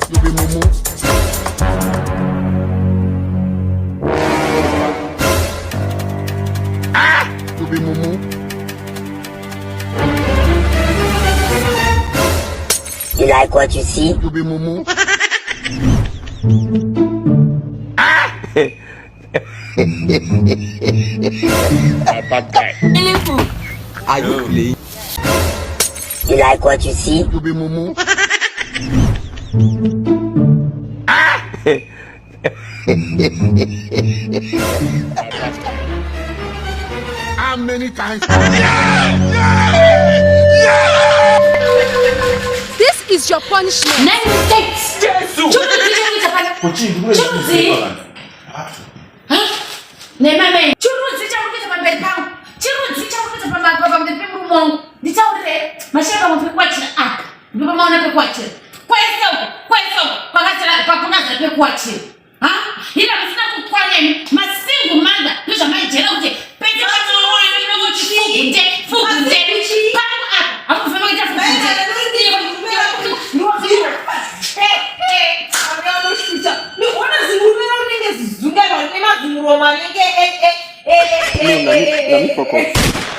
You be mumu. You be mumu. You like what you see? You be mumu. Bad guy. Are you playing? You like what you see? You be mumu. How many times? This is your punishment. Let me focus.